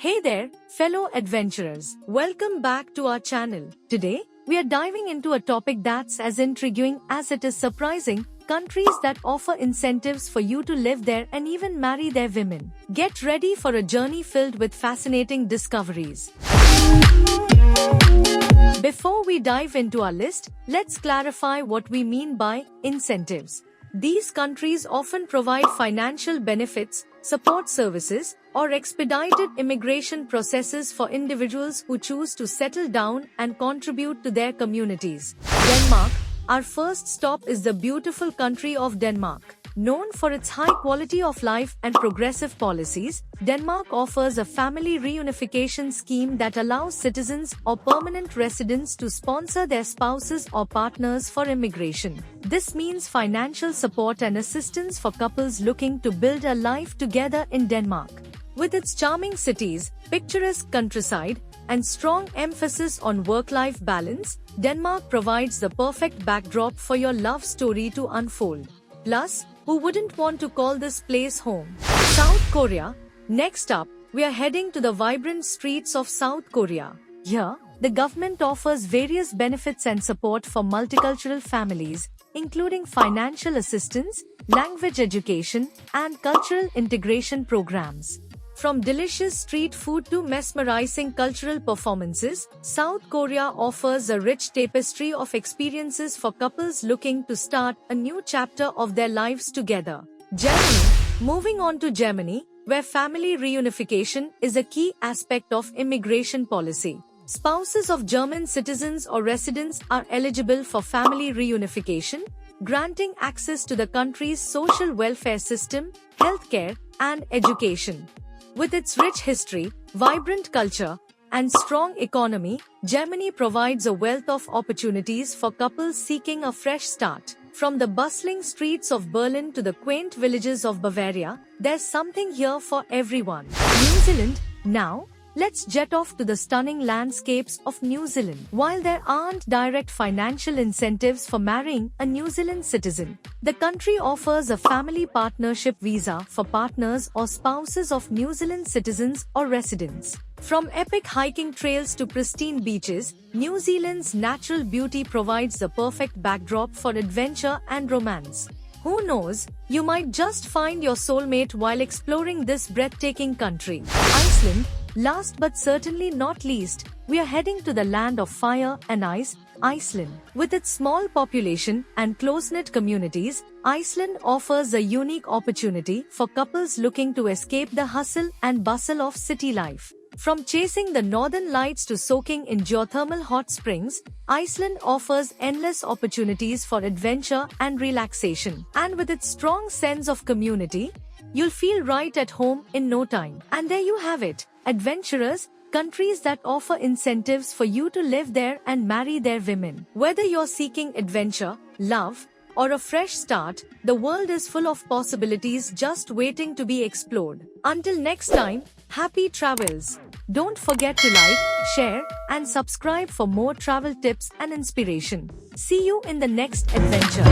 Hey there, fellow adventurers. Welcome back to our channel. Today, we are diving into a topic that's as intriguing as it is surprising: countries that offer incentives for you to live there and even marry their women. Get ready for a journey filled with fascinating discoveries. Before we dive into our list, let's clarify what we mean by incentives. These countries often provide financial benefits, support services, or expedited immigration processes for individuals who choose to settle down and contribute to their communities. Denmark. Our first stop is the beautiful country of Denmark. Known for its high quality of life and progressive policies, Denmark offers a family reunification scheme that allows citizens or permanent residents to sponsor their spouses or partners for immigration. This means financial support and assistance for couples looking to build a life together in Denmark. With its charming cities, picturesque countryside, and strong emphasis on work-life balance, Denmark provides the perfect backdrop for your love story to unfold. Plus, who wouldn't want to call this place home? South Korea. Next up, we are heading to the vibrant streets of South Korea. Here, the government offers various benefits and support for multicultural families, including financial assistance, language education, and cultural integration programs. From delicious street food to mesmerizing cultural performances, South Korea offers a rich tapestry of experiences for couples looking to start a new chapter of their lives together. Germany. Moving on to Germany, where family reunification is a key aspect of immigration policy. Spouses of German citizens or residents are eligible for family reunification, granting access to the country's social welfare system, healthcare, and education. With its rich history, vibrant culture, and strong economy, Germany provides a wealth of opportunities for couples seeking a fresh start. From the bustling streets of Berlin to the quaint villages of Bavaria, there's something here for everyone. New Zealand. Now, let's jet off to the stunning landscapes of New Zealand. While there aren't direct financial incentives for marrying a New Zealand citizen, the country offers a family partnership visa for partners or spouses of New Zealand citizens or residents. From epic hiking trails to pristine beaches, New Zealand's natural beauty provides the perfect backdrop for adventure and romance. Who knows, you might just find your soulmate while exploring this breathtaking country. Iceland. Last but certainly not least, we are heading to the land of fire and ice, Iceland. With its small population and close-knit communities, Iceland offers a unique opportunity for couples looking to escape the hustle and bustle of city life. From chasing the northern lights to soaking in geothermal hot springs, Iceland offers endless opportunities for adventure and relaxation. And with its strong sense of community, you'll feel right at home in no time. And there you have it, adventurers, countries that offer incentives for you to live there and marry their women. Whether you're seeking adventure, love, or a fresh start, the world is full of possibilities just waiting to be explored. Until next time, happy travels! Don't forget to like, share, and subscribe for more travel tips and inspiration. See you in the next adventure.